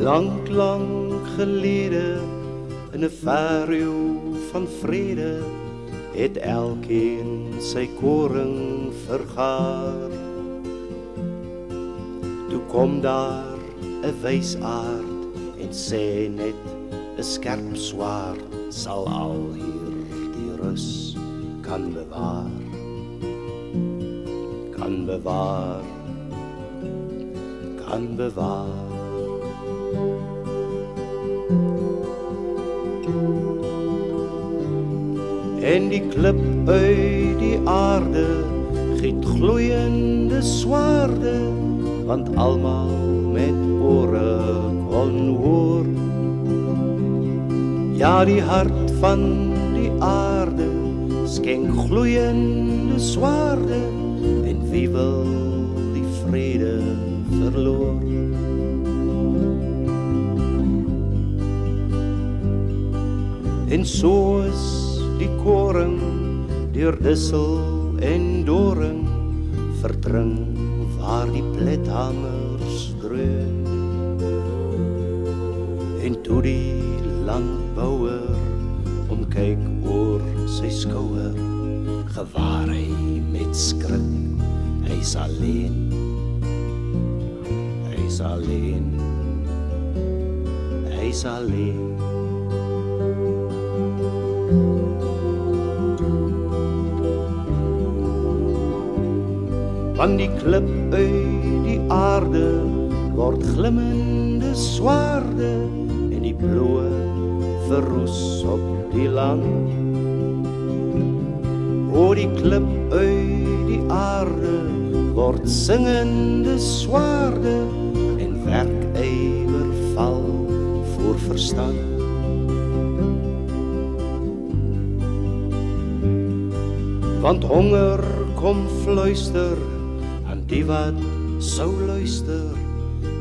Lank, lank gelede, in 'n verreeu van vrede, het elkeen sy koring vergaar. Toe kom daar 'n wysaard en sê net 'n skerp swaard sal al hier die rus kan bewaar. Kan bewaar, kan bewaar. En die klip uit die aarde giet gloeiende swaarde, want almal met ore kon hoor. Ja, die hart van die aarde skenk gloeiende swaarde, en wie wil die vrede verloor? En so is die koring deur dissel en doring verdring waar die plethamers dreun. En toe die landbouer omkyk oor sy skouer, gewaar hy met skrik, hy's alleen, hy's alleen, hy's alleen. Van die klip uit die aarde word glimmende swaarde, en die bloe verroes op die land. Oor die klip uit die aarde word singende swaarde, en werkywer val voor verstand. Want honger kom fluister aan die wat sou luister,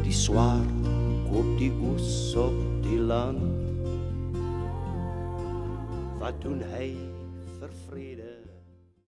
die swaard koop die oes op die land. Wat doen hy vir vrede?